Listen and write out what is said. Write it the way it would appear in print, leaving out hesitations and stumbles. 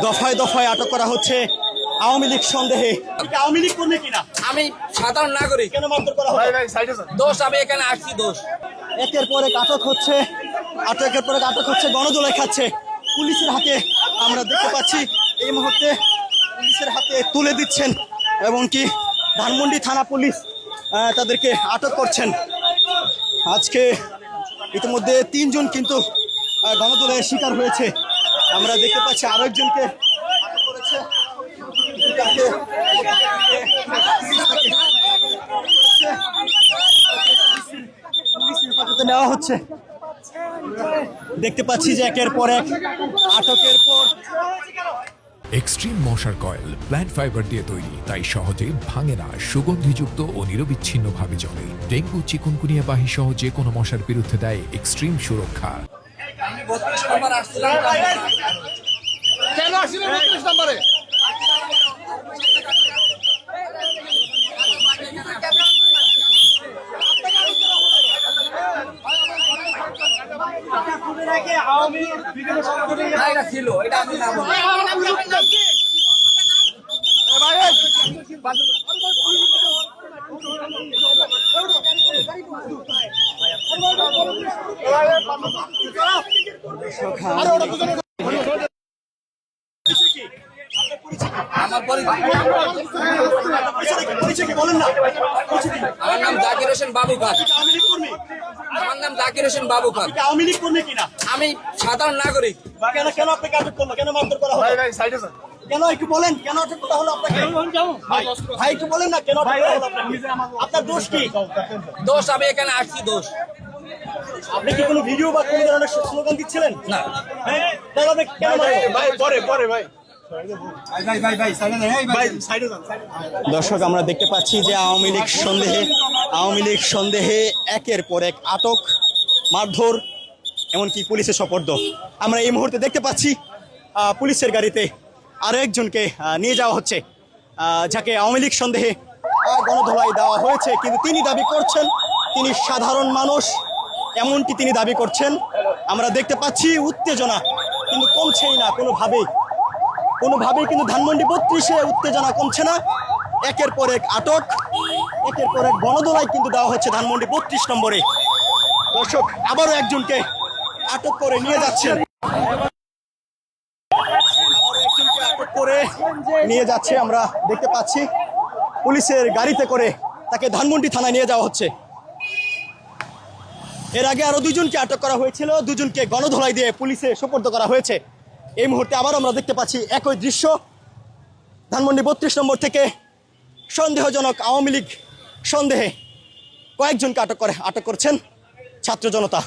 দফায় দফায় আটক করা হচ্ছে আওয়ামী লীগ সন্দেহে। আওয়ামী লীগ কর্মী কিনা? আমি সাধারণ নাগরিক। কেন মারধর করা হয়? দোষ আমি এখানে আসছি দোষ। একের পর এক আটক হচ্ছে, আটকের পর এক আটক হচ্ছে, গণদোলাই খাচ্ছে। পুলিশের হাতে আমরা দেখতে পাচ্ছি এই মুহূর্তে পুলিশের হাতে তুলে দিচ্ছেন এবং কি ধানমন্ডি থানা পুলিশ তাদেরকে আটক করছেন। আজকে ইতিমধ্যে 3 জন কিন্তু গণদোলাইয়ের শিকার হয়েছে। আমরা দেখতে পাচ্ছি আরো একজনকে আটক করেছে। নেওয়া হচ্ছে। দেখতে পাচ্ছি যে একের পর এক আটকের পর এক্সট্রিম মশার কয়েল প্ল্যান্ট ফাইবার দিয়ে তৈরি, তাই সহজে ভাঙে না, সুগন্ধিযুক্ত ও নিরবিচ্ছিন্নভাবে জ্বলে। ডেঙ্গু, চিকুনগুনিয়া বাহি সহ যে কোনো মশার বিরুদ্ধে দেয় এক্সট্রিম সুরক্ষা। আমি 32 নম্বর আসছিলাম। কেন আসছিলেন 32 নম্বরে? এটা ছিল, এটা আমি না বলি। আমার পরিচয় বলেন না। আমার নাম জাকির হোসেন বাবু খান। আওয়ামী লীগ কর্মী? আমার নাম জাকির হোসেন বাবু খান। আওয়ামী লীগ কর্মী কিনা? আমি সাধারণ নাগরিক। কেন কেন আপনাকে আটক করলো? কেন মারধর করা হলো? কেন একটু বলেন, কেন আটক করা হলো আপনাকে? ভাই একটু বলেন না কেন আটক করা হলো আপনাকে? আপনার দোষ কি? দোষ আমি এখানে আসছি দোষ। আপনি কি কোনো ভিডিও বা কোনো ধরনের স্লোগান দিচ্ছিলেন? না। হ্যাঁ, তাহলে আপনি কেন দর্শক আমরা দেখতে পাচ্ছি যে আওয়ামী লীগ সন্দেহে একের পর এক আটক, মারধর, এমনকি পুলিশের সোপর্দ। আমরা এই মুহূর্তে দেখতে পাচ্ছি পুলিশের গাড়িতে আরো একজনকে নিয়ে যাওয়া হচ্ছে, যাকে আওয়ামী লীগ সন্দেহে গণধোলাই দেওয়া হয়েছে। কিন্তু তিনি দাবি করছেন তিনি সাধারণ মানুষ, এমনটি তিনি দাবি করছেন। আমরা দেখতে পাচ্ছি উত্তেজনা কিন্তু কমছেই না কোনোভাবেই কিন্তু ধানমন্ডি 32-এ উত্তেজনা কমছে না। একের পর এক আটক, একের পর এক গণদোলাই কিন্তু দেওয়া হচ্ছে ধানমন্ডি 32 নম্বরে। দর্শক আবারও একজনকে আটক করে নিয়ে যাচ্ছেন, আটক করে নিয়ে যাচ্ছে। আমরা দেখতে পাচ্ছি পুলিশের গাড়িতে করে তাকে ধানমন্ডি থানায় নিয়ে যাওয়া হচ্ছে। এর আগে আরো 2 জনকে আটক করা হয়েছিল, 2 জনকে গণধোলাই দিয়ে পুলিশে সোপর্দ করা হয়েছে। এই মুহূর্তে আবার আমরা দেখতে পাচ্ছি একই দৃশ্য। ধানমন্ডি 32 নম্বর থেকে সন্দেহজনক আওয়ামী লীগ সন্দেহে কয়েকজনকে আটক করছেন ছাত্র জনতা।